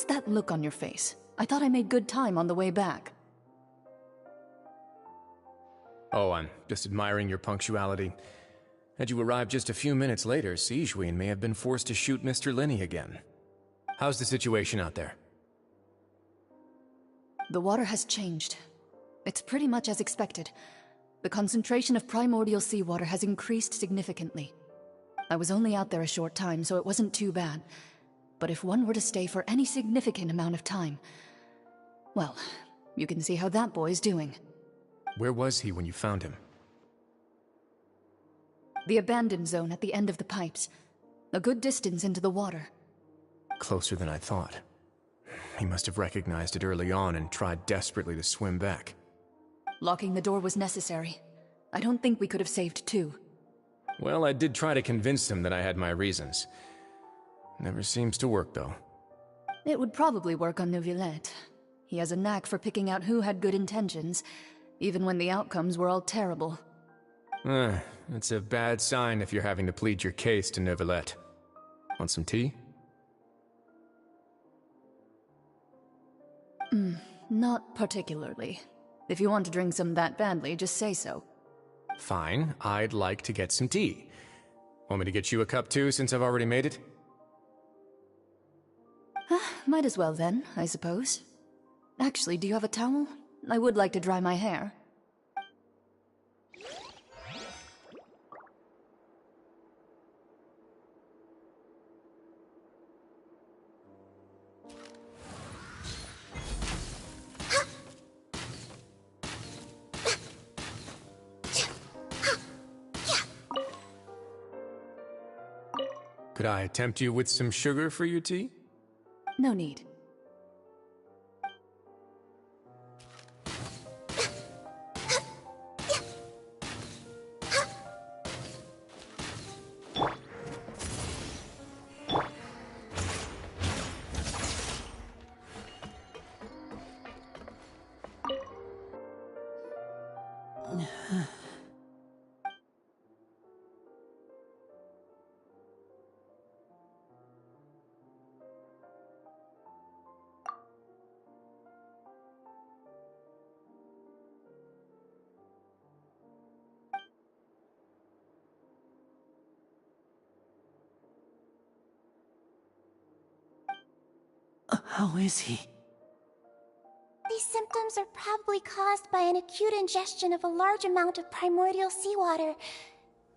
that look on your face? I thought I made good time on the way back. Oh, I'm just admiring your punctuality. Had you arrived just a few minutes later, Sijuin may have been forced to shoot Mr. Linny again. How's the situation out there? The water has changed. It's pretty much as expected. The concentration of primordial seawater has increased significantly. I was only out there a short time, so it wasn't too bad. But if one were to stay for any significant amount of time... well, you can see how that boy's doing. Where was he when you found him? The abandoned zone at the end of the pipes. A good distance into the water. Closer than I thought. He must have recognized it early on and tried desperately to swim back. Locking the door was necessary. I don't think we could have saved two. Well, I did try to convince him that I had my reasons. Never seems to work, though. It would probably work on Neuvillette. He has a knack for picking out who had good intentions, even when the outcomes were all terrible. It's a bad sign if you're having to plead your case to Neuvillette. Want some tea? Not particularly. If you want to drink some that badly, just say so. Fine, I'd like to get some tea. Want me to get you a cup too, since I've already made it? Might as well then, I suppose. Actually, do you have a towel? I would like to dry my hair. Could I tempt you with some sugar for your tea? No need. How is he? These symptoms are probably caused by an acute ingestion of a large amount of primordial seawater.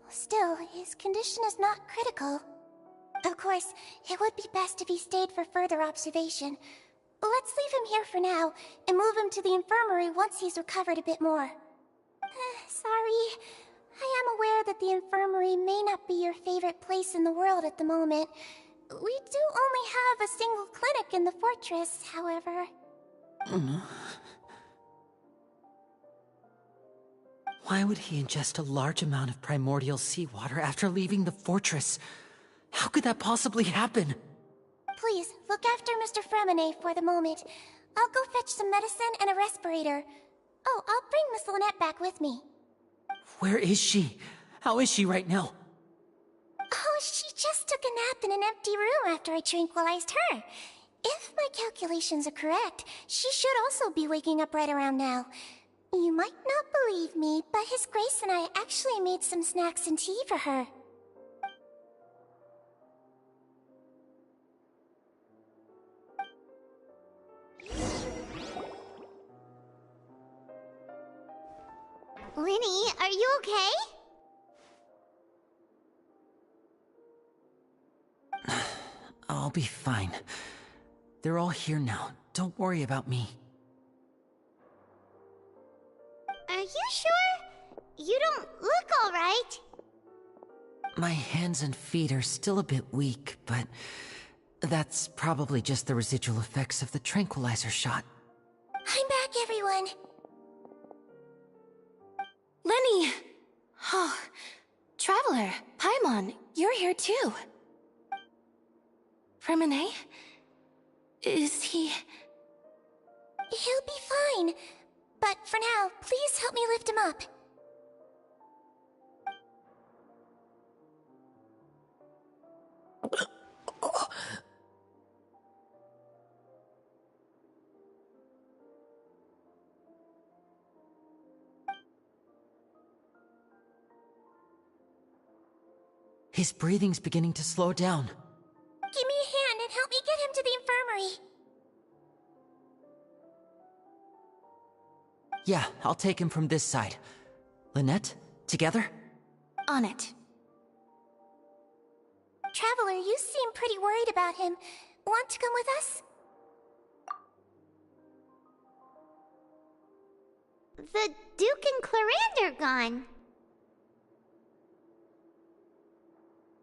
Still, his condition is not critical. Of course, it would be best if he stayed for further observation. Let's leave him here for now, and move him to the infirmary once he's recovered a bit more. Sorry. I am aware that the infirmary may not be your favorite place in the world at the moment. We do only have a single clinic in the fortress, however. Why would he ingest a large amount of primordial seawater after leaving the fortress? How could that possibly happen? Please, look after Mr. Fremine for the moment. I'll go fetch some medicine and a respirator. Oh, I'll bring Miss Lynette back with me. Where is she? How is she right now? Oh, she just took a nap in an empty room after I tranquilized her. If my calculations are correct, she should also be waking up right around now. You might not believe me, but His Grace and I actually made some snacks and tea for her. Linny, are you okay? I'll be fine. They're all here now. Don't worry about me. Are you sure? You don't look alright. My hands and feet are still a bit weak, but that's probably just the residual effects of the tranquilizer shot. I'm back, everyone. Lenny! Oh, Traveler, Paimon, you're here too. Fremine? Is he... He'll be fine. But for now, please help me lift him up. His breathing's beginning to slow down. Give me a hand and help me get him to the infirmary. Yeah, I'll take him from this side. Lynette, together? On it. Traveler, you seem pretty worried about him. Want to come with us? The Duke and Clarande are gone.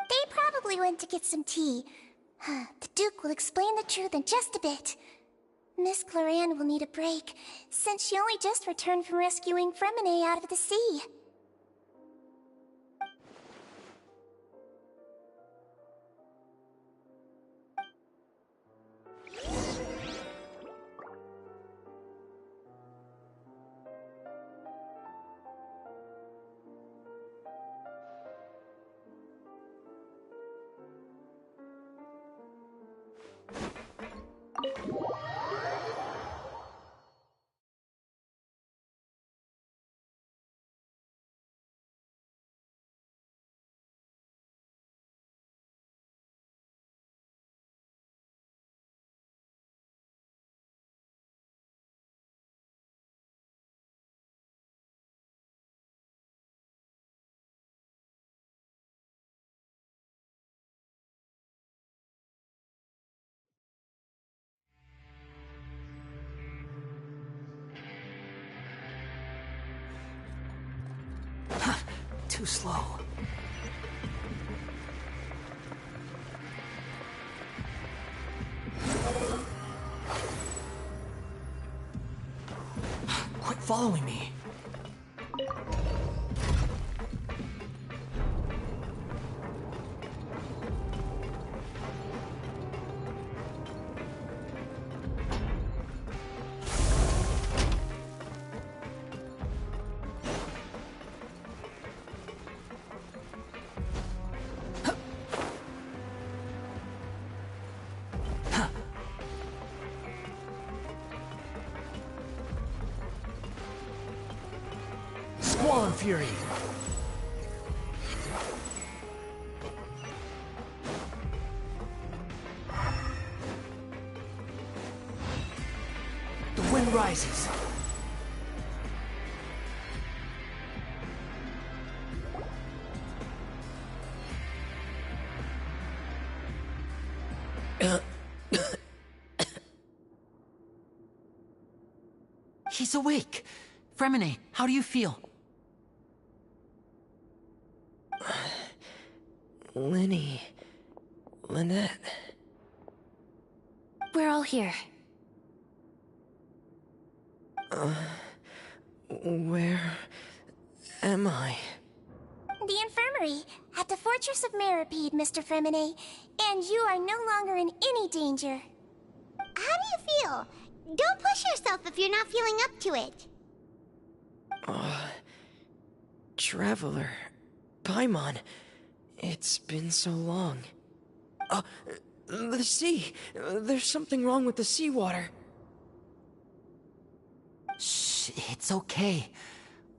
They probably went to get some tea. The Duke will explain the truth in just a bit. Miss Clarande will need a break, since she only just returned from rescuing Fremine out of the sea. Too slow. Quit following me. Squall and Fury! The wind rises. He's awake. Fremine, how do you feel? Lynette. We're all here. Where am I? The infirmary, at the Fortress of Meripede, Mr. Fremine, and you are no longer in any danger. How do you feel? Don't push yourself if you're not feeling up to it. Traveler. Paimon. It's been so long. The sea. There's something wrong with the seawater. Shh, it's okay.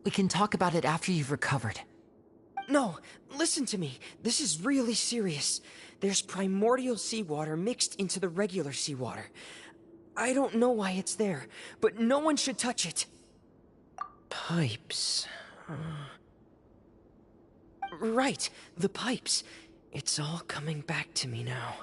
We can talk about it after you've recovered. No, listen to me. This is really serious. There's primordial seawater mixed into the regular seawater. I don't know why it's there, but no one should touch it. Pipes. Right, the pipes. It's all coming back to me now.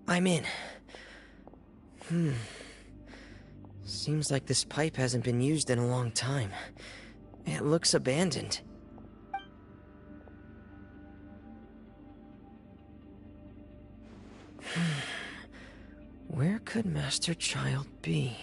I'm in. Seems like this pipe hasn't been used in a long time. It looks abandoned. Where could Master Child be?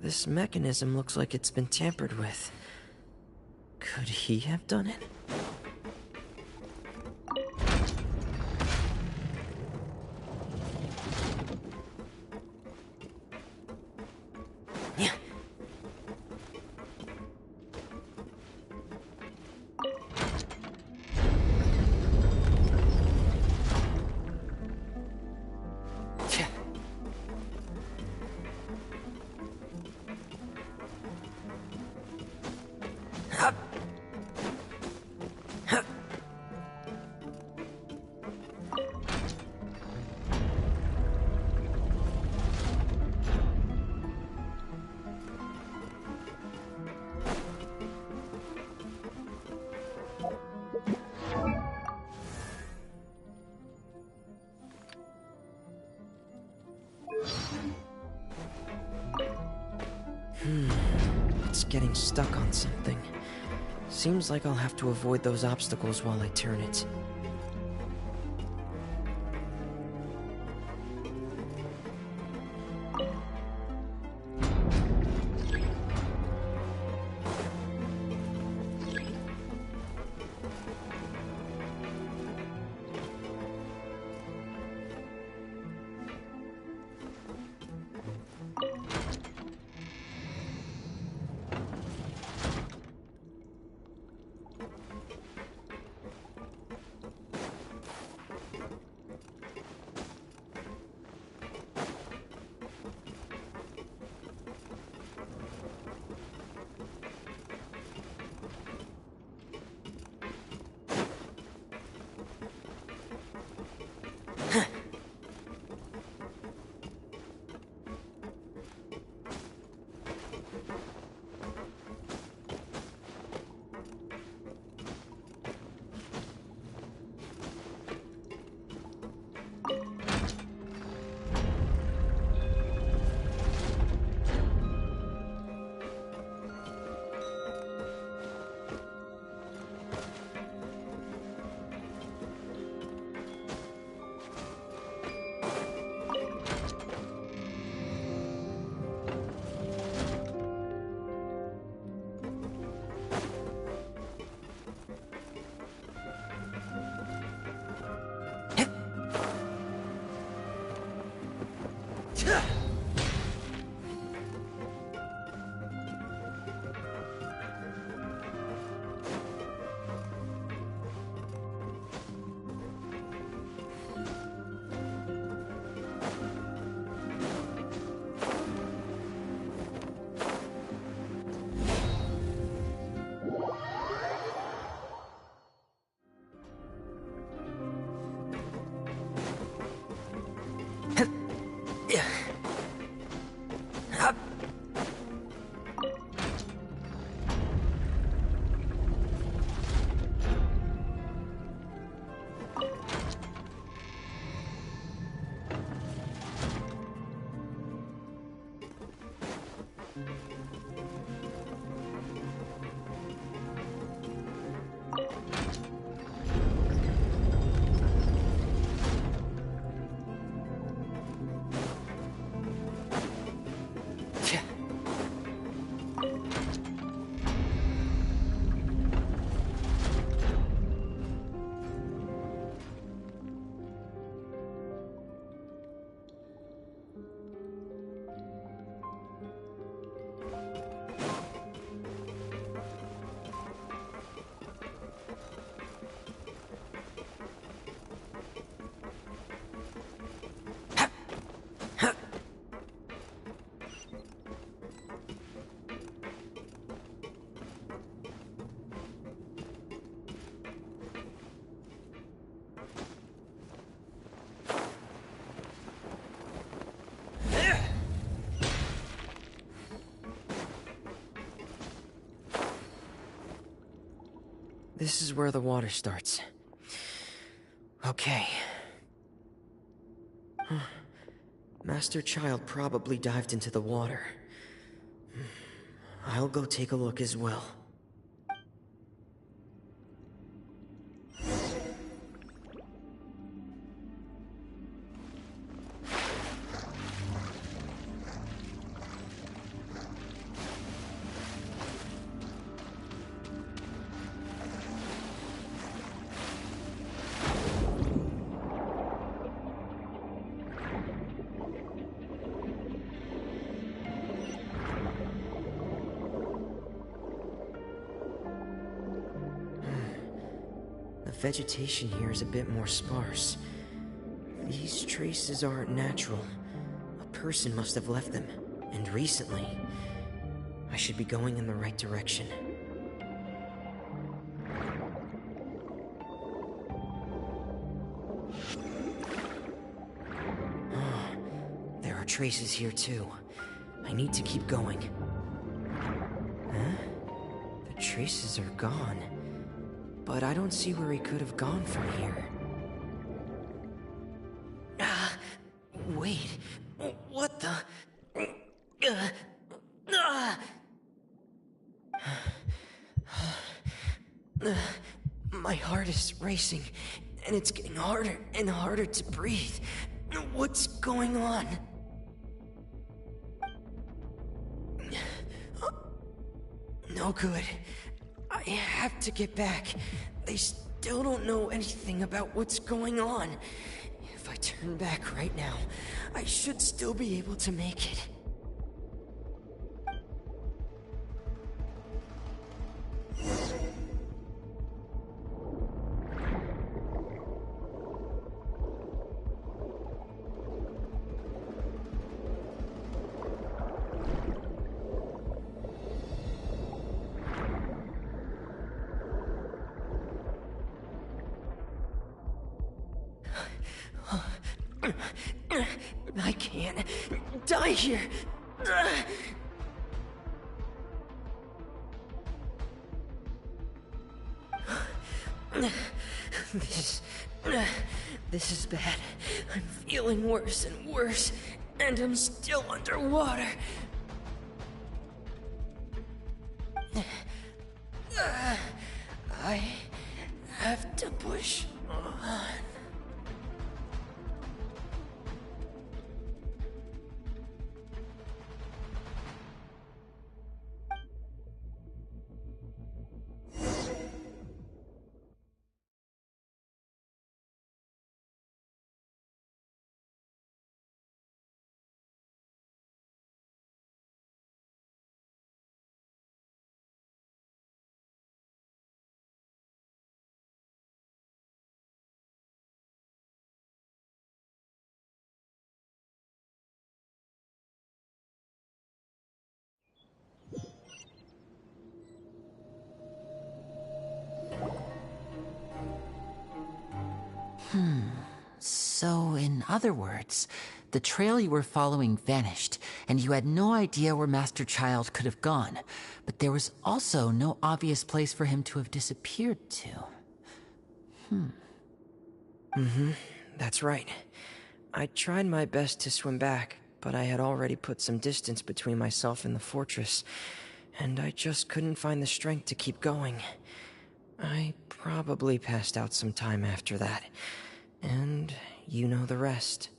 This mechanism looks like it's been tampered with. Could he have done it? It's getting stuck on something. Seems like I'll have to avoid those obstacles while I turn it. this is where the water starts. Okay. Master Child probably dived into the water. I'll go take a look as well. The vegetation here is a bit more sparse. These traces aren't natural. A person must have left them, and recently. I should be going in the right direction. Oh, there are traces here too. I need to keep going. Huh? The traces are gone. But I don't see where he could have gone from here. Wait. What the... My heart is racing, and it's getting harder and harder to breathe. What's going on? No good. I have to get back. They still don't know anything about what's going on. If I turn back right now, I should still be able to make it. I can't die here. This is bad. I'm feeling worse and worse, and I'm still underwater. I have to push on. So, in other words, the trail you were following vanished, and you had no idea where Master Child could have gone. But there was also no obvious place for him to have disappeared to. That's right. I tried my best to swim back, but I had already put some distance between myself and the fortress, and I just couldn't find the strength to keep going. I probably passed out some time after that, and you know the rest.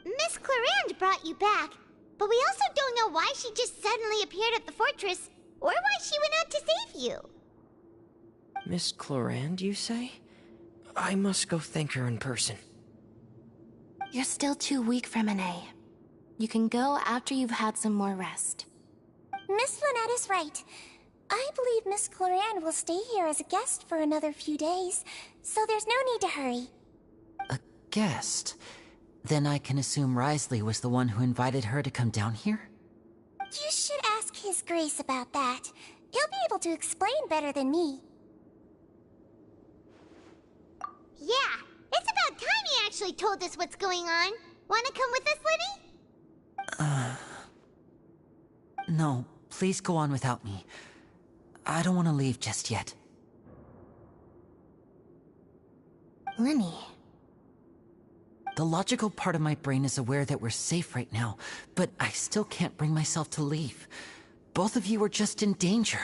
Miss Clarande brought you back, but we also don't know why she just suddenly appeared at the fortress, or why she went out to save you. Miss Clarande, you say? I must go thank her in person. You're still too weak for Monet. You can go after you've had some more rest. Miss Lynette is right. I believe Miss Clarande will stay here as a guest for another few days, so there's no need to hurry. A guest? Then I can assume Risley was the one who invited her to come down here? You should ask His Grace about that. He'll be able to explain better than me. Yeah, it's about time he actually told us what's going on. Wanna come with us, Liddy? No, please go on without me. I don't want to leave just yet. Lenny. The logical part of my brain is aware that we're safe right now, but I still can't bring myself to leave. Both of you are just in danger.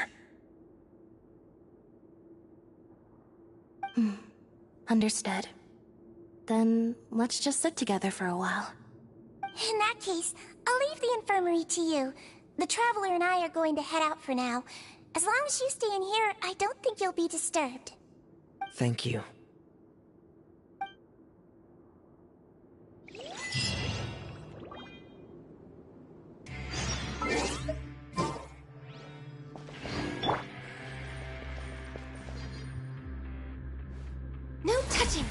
Understood. Then let's just sit together for a while. In that case, I'll leave the infirmary to you. The Traveler and I are going to head out for now. As long as you stay in here, I don't think you'll be disturbed. Thank you. No touching!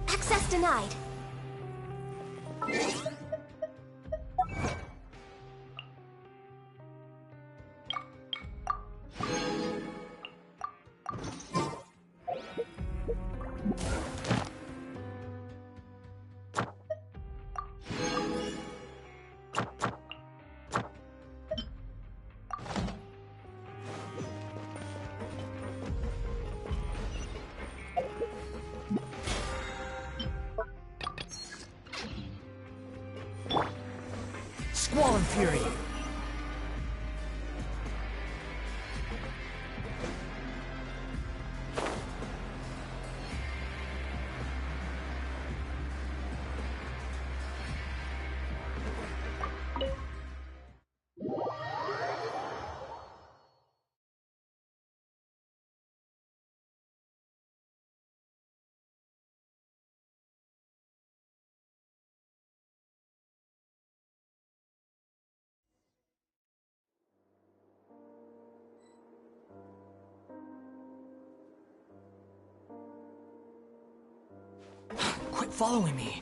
Access denied. Squall and Fury! Quit following me!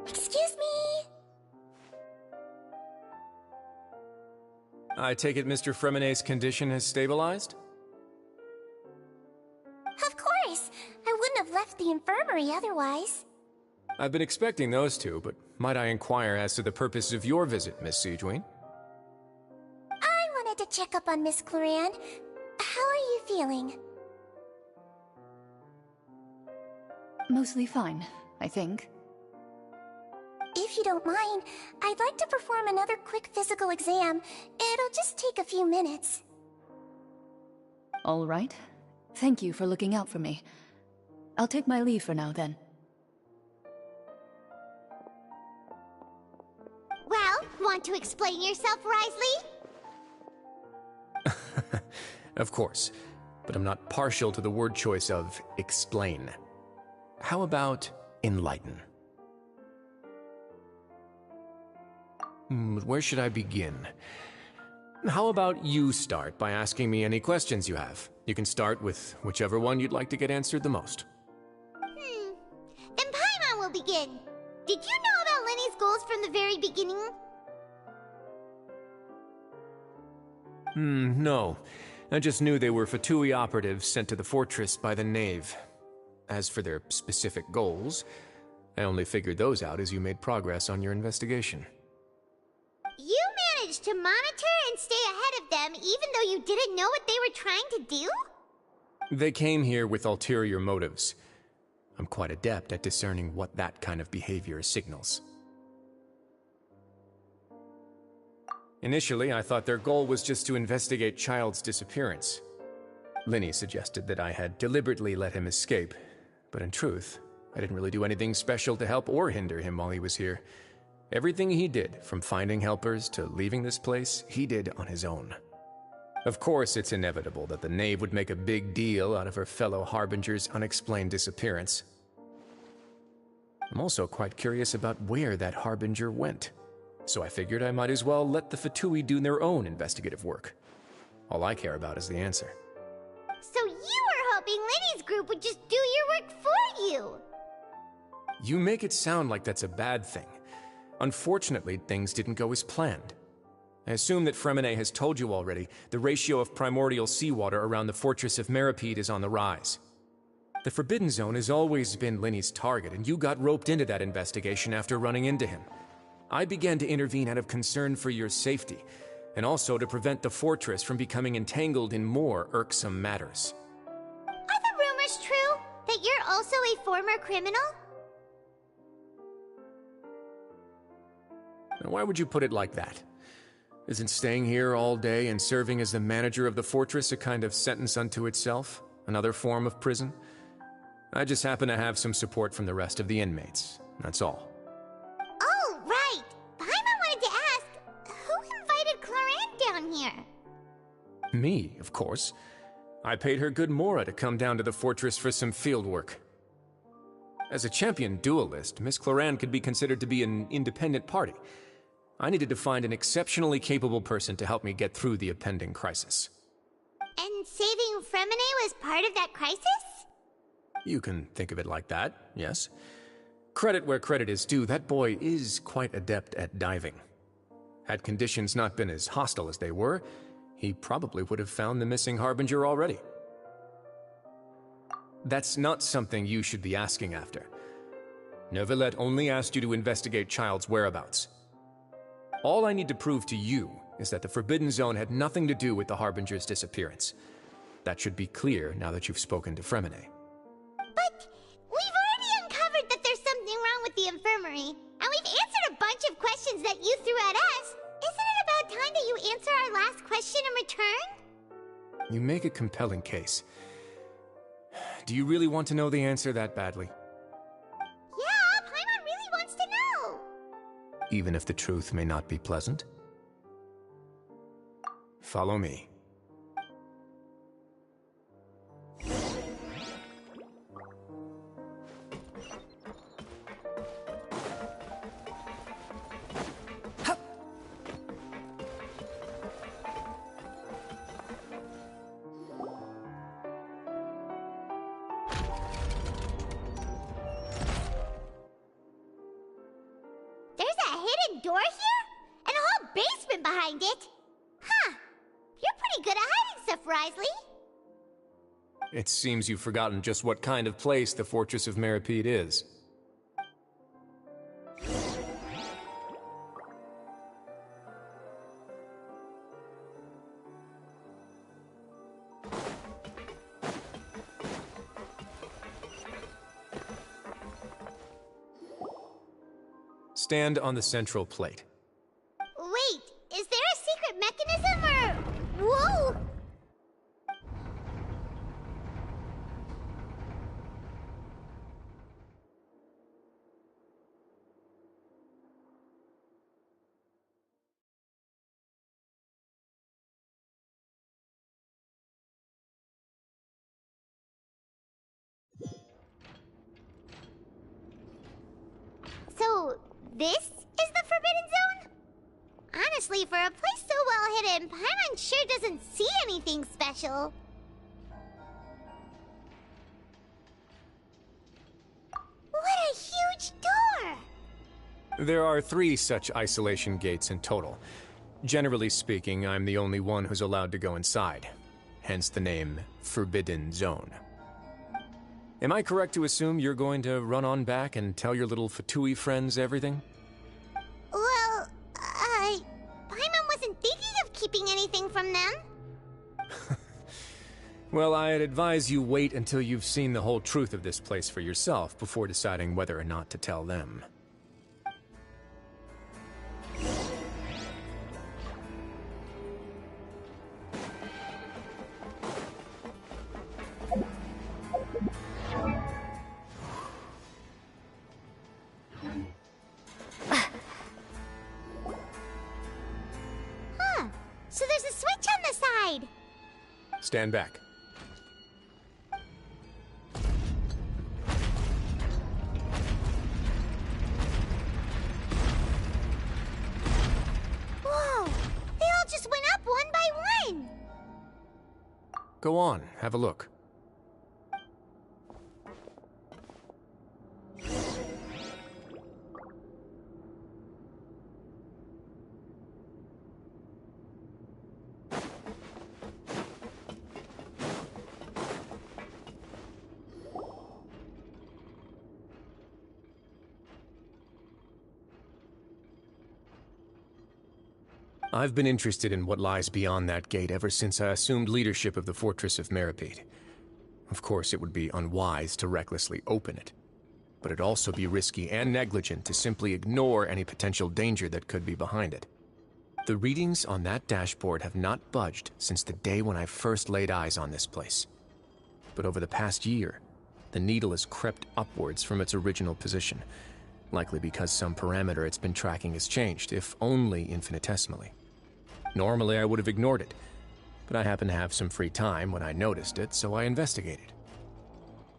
Excuse me? I take it Mr. Fremonet's condition has stabilized? Of course! I wouldn't have left the infirmary otherwise. I've been expecting those two, but might I inquire as to the purpose of your visit, Miss Siegeween? I wanted to check up on Miss Clorinde. How are you feeling? Mostly fine, I think. If you don't mind, I'd like to perform another quick physical exam. It'll just take a few minutes. All right. Thank you for looking out for me. I'll take my leave for now, then. Well, want to explain yourself, Risley? Of course, but I'm not partial to the word choice of explain. How about enlighten? Where should I begin? How about you start by asking me any questions you have? You can start with whichever one you'd like to get answered the most. Then Paimon will begin. Did you know about Lenny's goals from the very beginning? No. I just knew they were Fatui operatives sent to the fortress by the Knave. As for their specific goals, I only figured those out as you made progress on your investigation. You managed to monitor and stay ahead of them even though you didn't know what they were trying to do? They came here with ulterior motives. I'm quite adept at discerning what that kind of behavior signals. Initially, I thought their goal was just to investigate Child's disappearance. Linny suggested that I had deliberately let him escape, but in truth, I didn't really do anything special to help or hinder him while he was here. Everything he did, from finding helpers to leaving this place, he did on his own. Of course, it's inevitable that the Knave would make a big deal out of her fellow Harbinger's unexplained disappearance. I'm also quite curious about where that Harbinger went, so I figured I might as well let the Fatui do their own investigative work. All I care about is the answer. So you were hoping Lenny's group would just do your work for you? You make it sound like that's a bad thing. Unfortunately, things didn't go as planned. I assume that Fremine has told you already, the ratio of primordial seawater around the fortress of Meripede is on the rise. The Forbidden Zone has always been Linny's target, and you got roped into that investigation after running into him. I began to intervene out of concern for your safety, and also to prevent the fortress from becoming entangled in more irksome matters. Are the rumors true? That you're also a former criminal? Now, why would you put it like that? Isn't staying here all day and serving as the manager of the fortress a kind of sentence unto itself? Another form of prison? I just happen to have some support from the rest of the inmates. That's all. Oh, right! Paimon wanted to ask, who invited Clarant down here? Me, of course. I paid her good mora to come down to the fortress for some field work. As a champion duelist, Miss Cloran could be considered to be an independent party. I needed to find an exceptionally capable person to help me get through the impending crisis. And saving Fremine was part of that crisis? You can think of it like that, yes. Credit where credit is due, that boy is quite adept at diving. Had conditions not been as hostile as they were, he probably would have found the missing Harbinger already. That's not something you should be asking after. Neuvillette only asked you to investigate Child's whereabouts. All I need to prove to you is that the Forbidden Zone had nothing to do with the Harbinger's disappearance. That should be clear now that you've spoken to Fremine. But we've already uncovered that there's something wrong with the infirmary, and we've answered a bunch of questions that you threw at us. Isn't it about time that you answer our last question in return? You make a compelling case. Do you really want to know the answer that badly? Yeah, Paimon really wants to know. Even if the truth may not be pleasant? Follow me. There's a hidden door here? And a whole basement behind it? Huh. You're pretty good at hiding stuff, Risley. It seems you've forgotten just what kind of place the Fortress of Meripede is. Stand on the central plate. Wait, is there a secret mechanism or... Whoa! So, this is the Forbidden Zone? Honestly, for a place so well hidden, Paimon sure doesn't see anything special. What a huge door! There are 3 such isolation gates in total. Generally speaking, I'm the only one who's allowed to go inside. Hence the name Forbidden Zone. Am I correct to assume you're going to run on back and tell your little Fatui friends everything? Well, Paimon wasn't thinking of keeping anything from them. Well, I'd advise you wait until you've seen the whole truth of this place for yourself before deciding whether or not to tell them. Huh. So there's a switch on the side. Stand back. Whoa! They all just went up one by one. Go on, have a look. I've been interested in what lies beyond that gate ever since I assumed leadership of the Fortress of Meripede. Of course, it would be unwise to recklessly open it, but it'd also be risky and negligent to simply ignore any potential danger that could be behind it. The readings on that dashboard have not budged since the day when I first laid eyes on this place. But over the past year, the needle has crept upwards from its original position, likely because some parameter it's been tracking has changed, if only infinitesimally. Normally, I would have ignored it, but I happened to have some free time when I noticed it, so I investigated.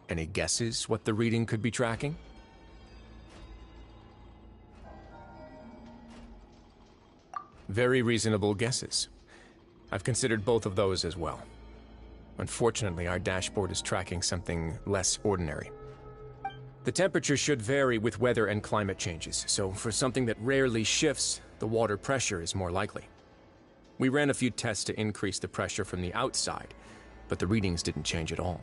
Any guesses what the reading could be tracking? Very reasonable guesses. I've considered both of those as well. Unfortunately, our dashboard is tracking something less ordinary. The temperature should vary with weather and climate changes, so for something that rarely shifts, the water pressure is more likely. We ran a few tests to increase the pressure from the outside, but the readings didn't change at all.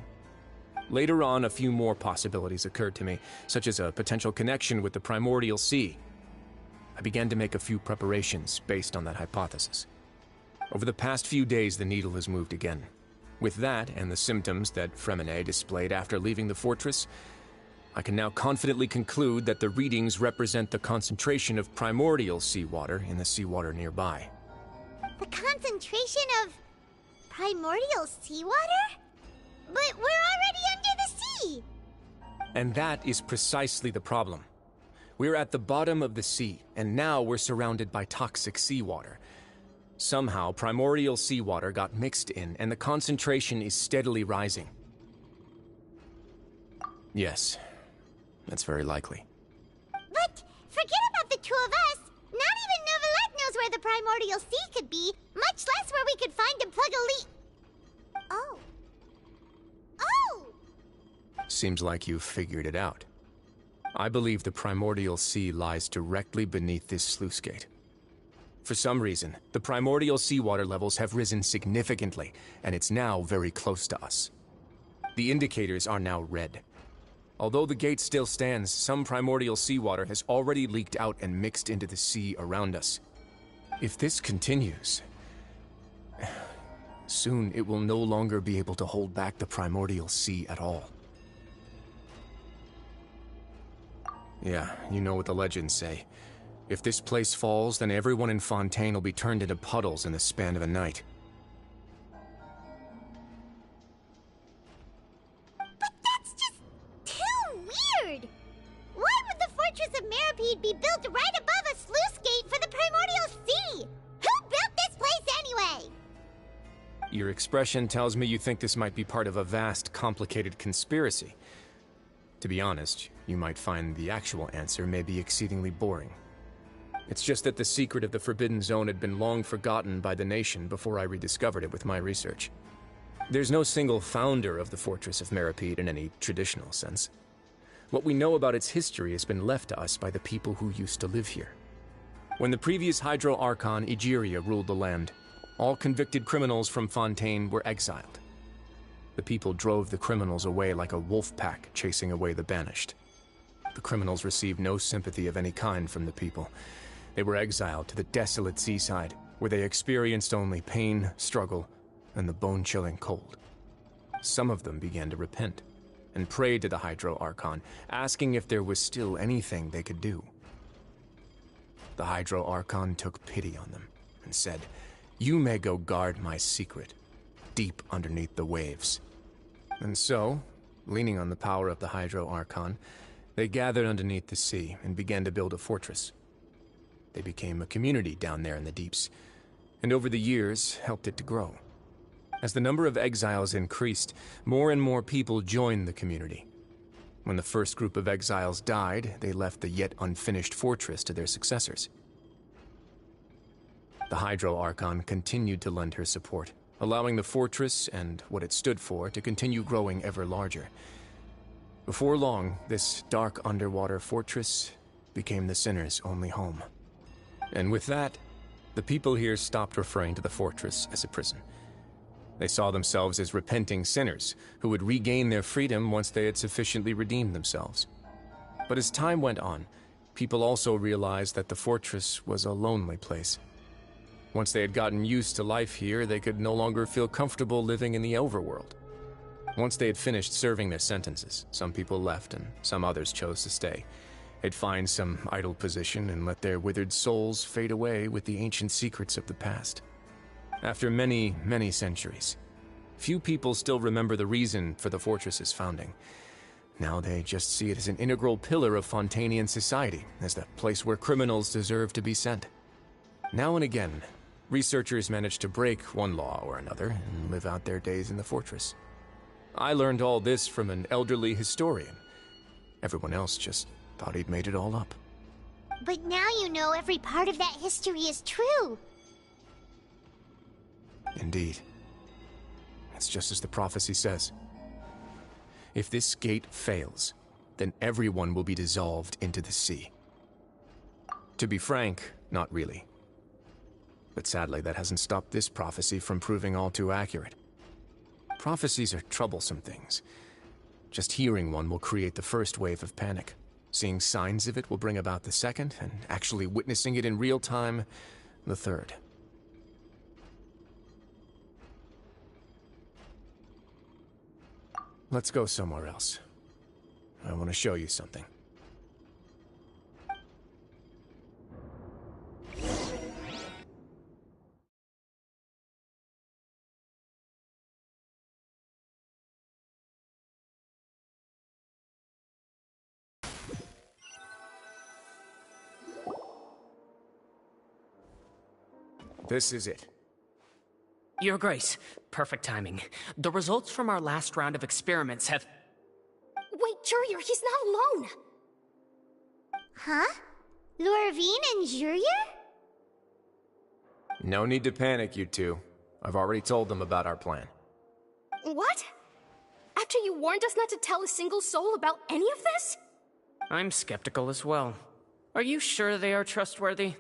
Later on, a few more possibilities occurred to me, such as a potential connection with the primordial sea. I began to make a few preparations based on that hypothesis. Over the past few days, the needle has moved again. With that, and the symptoms that Fremine displayed after leaving the fortress, I can now confidently conclude that the readings represent the concentration of primordial seawater in the seawater nearby. The concentration of primordial seawater? But we're already under the sea! And that is precisely the problem. We're at the bottom of the sea, and now we're surrounded by toxic seawater. Somehow, primordial seawater got mixed in, and the concentration is steadily rising. Yes, that's very likely. But forget about the two of us! Not even Novelette knows where the primordial sea could be, much less where we could find and plug a leak. Oh. Oh! Seems like you've figured it out. I believe the primordial sea lies directly beneath this sluice gate. For some reason, the primordial seawater levels have risen significantly, and it's now very close to us. The indicators are now red. Although the gate still stands, some primordial seawater has already leaked out and mixed into the sea around us. If this continues, soon it will no longer be able to hold back the primordial sea at all. Yeah, you know what the legends say. If this place falls, then everyone in Fontaine will be turned into puddles in the span of a night. But that's just too weird! Why would the Fortress of Meripede be built right above a sluice gate for the primordial sea? Who built this place anyway? Your expression tells me you think this might be part of a vast, complicated conspiracy. To be honest, you might find the actual answer may be exceedingly boring. It's just that the secret of the Forbidden Zone had been long forgotten by the nation before I rediscovered it with my research. There's no single founder of the Fortress of Meripede in any traditional sense. What we know about its history has been left to us by the people who used to live here. When the previous Hydro Archon Egeria ruled the land, all convicted criminals from Fontaine were exiled. The people drove the criminals away like a wolf pack chasing away the banished. The criminals received no sympathy of any kind from the people. They were exiled to the desolate seaside, where they experienced only pain, struggle, and the bone-chilling cold. Some of them began to repent, and prayed to the Hydro Archon, asking if there was still anything they could do. The Hydro Archon took pity on them, and said, "You may go guard my secret, deep underneath the waves." And so, leaning on the power of the Hydro Archon, they gathered underneath the sea and began to build a fortress. They became a community down there in the deeps, and over the years helped it to grow. As the number of exiles increased, more and more people joined the community. When the first group of exiles died, they left the yet unfinished fortress to their successors. The Hydro Archon continued to lend her support, allowing the fortress and what it stood for to continue growing ever larger. Before long, this dark underwater fortress became the sinner's only home. And with that, the people here stopped referring to the fortress as a prison. They saw themselves as repenting sinners who would regain their freedom once they had sufficiently redeemed themselves. But as time went on, people also realized that the fortress was a lonely place. Once they had gotten used to life here, they could no longer feel comfortable living in the overworld. Once they had finished serving their sentences, some people left and some others chose to stay. They'd find some idle position and let their withered souls fade away with the ancient secrets of the past. After many, many centuries, few people still remember the reason for the fortress's founding. Now they just see it as an integral pillar of Fontanian society, as the place where criminals deserve to be sent. Now and again, researchers manage to break one law or another and live out their days in the fortress. I learned all this from an elderly historian. Everyone else just thought he'd made it all up. But now you know every part of that history is true. Indeed. It's just as the prophecy says. If this gate fails, then everyone will be dissolved into the sea. To be frank, not really. But sadly, that hasn't stopped this prophecy from proving all too accurate. Prophecies are troublesome things. Just hearing one will create the first wave of panic. Seeing signs of it will bring about the second, and actually witnessing it in real time, the third. Let's go somewhere else. I want to show you something. This is it. Your Grace, perfect timing. The results from our last round of experiments have... Wait, Jurier, he's not alone! Huh? Lorvine and Jurier? No need to panic, you two. I've already told them about our plan. What? After you warned us not to tell a single soul about any of this? I'm skeptical as well. Are you sure they are trustworthy?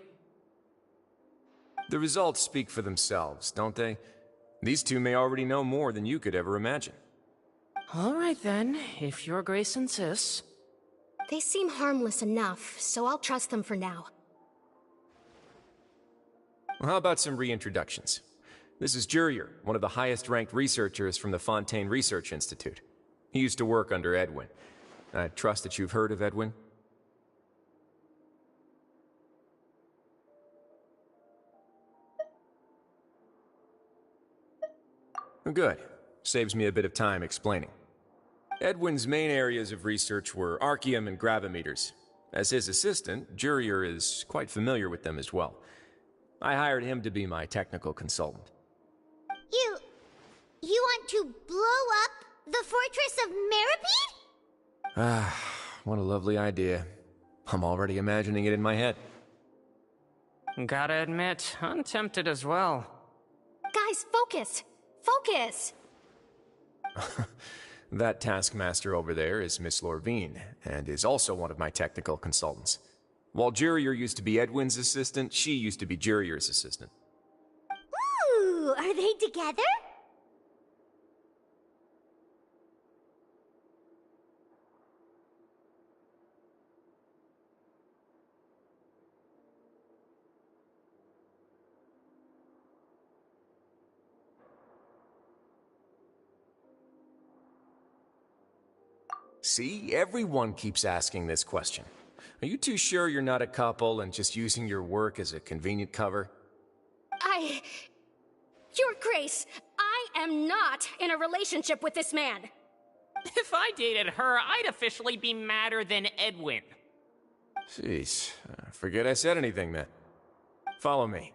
The results speak for themselves, don't they? These two may already know more than you could ever imagine. All right then, if Your Grace insists. They seem harmless enough, so I'll trust them for now. Well, how about some reintroductions? This is Jurier, one of the highest-ranked researchers from the Fontaine Research Institute. He used to work under Edwin. I trust that you've heard of Edwin? Good. Saves me a bit of time explaining. Edwin's main areas of research were archaeum and gravimeters. As his assistant, Jurier is quite familiar with them as well. I hired him to be my technical consultant. You want to blow up the fortress of Meripede? Ah, what a lovely idea. I'm already imagining it in my head. Gotta admit, I'm tempted as well. Guys, focus! Focus! That taskmaster over there is Miss Lorvine, and is also one of my technical consultants. While Jurier used to be Edwin's assistant, she used to be Jurier's assistant. Ooh, are they together? See, everyone keeps asking this question. Are you too sure you're not a couple and just using your work as a convenient cover? Your Grace, I am not in a relationship with this man. If I dated her, I'd officially be madder than Edwin. Jeez, forget I said anything then. Follow me.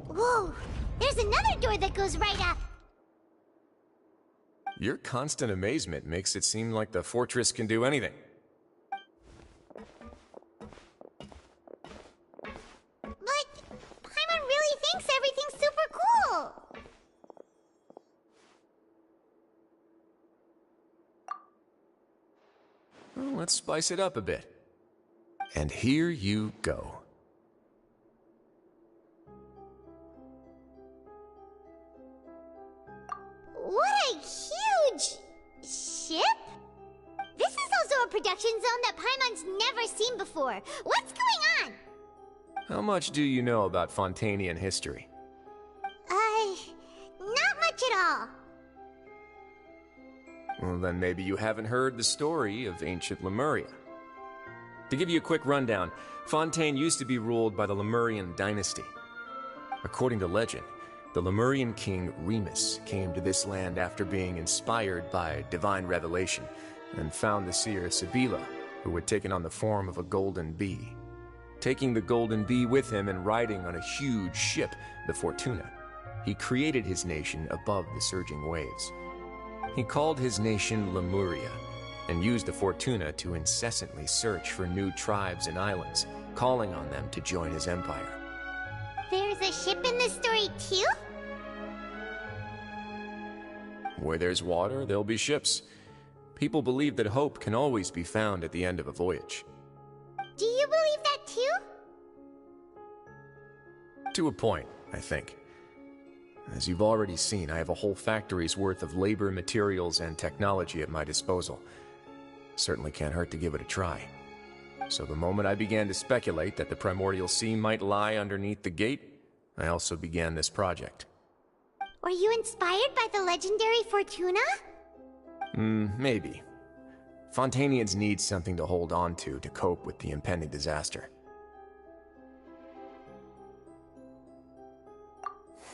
Whoa, there's another door that goes right up. Your constant amazement makes it seem like the fortress can do anything. But Paimon really thinks everything's super cool. Well, let's spice it up a bit. And here you go. What a huge ship? This is also a production zone that Paimon's never seen before. What's going on? How much do you know about Fontanian history? Not much at all. Well, then maybe you haven't heard the story of ancient Lemuria. To give you a quick rundown, Fontaine used to be ruled by the Lemurian dynasty. According to legend, the Lemurian king Remus came to this land after being inspired by divine revelation and found the seer Sibila, who had taken on the form of a golden bee. Taking the golden bee with him and riding on a huge ship, the Fortuna, he created his nation above the surging waves. He called his nation Lemuria and used the Fortuna to incessantly search for new tribes and islands, calling on them to join his empire. There's a ship in the story too? Where there's water, there'll be ships. People believe that hope can always be found at the end of a voyage. Do you believe that too? To a point, I think. As you've already seen, I have a whole factory's worth of labor, materials, and technology at my disposal. Certainly can't hurt to give it a try. So the moment I began to speculate that the Primordial Sea might lie underneath the gate, I also began this project. Were you inspired by the legendary Fortuna? Maybe. Fontanians need something to hold on to cope with the impending disaster.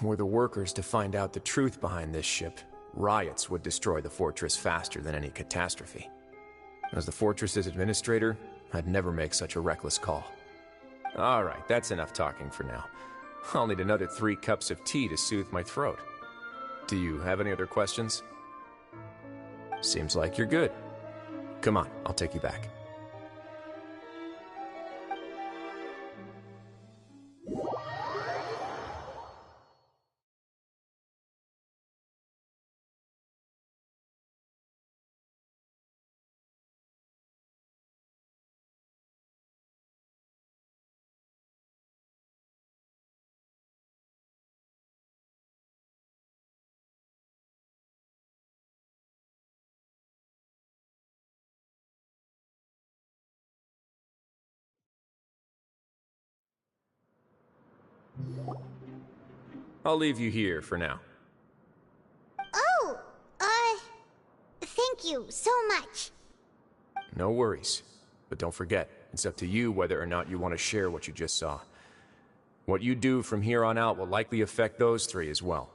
Were the workers to find out the truth behind this ship, riots would destroy the fortress faster than any catastrophe. As the fortress's administrator, I'd never make such a reckless call. Alright, that's enough talking for now. I'll need another 3 cups of tea to soothe my throat. Do you have any other questions? Seems like you're good. Come on, I'll take you back. I'll leave you here for now. Oh, thank you so much. No worries. But don't forget, it's up to you whether or not you want to share what you just saw. What you do from here on out will likely affect those 3 as well.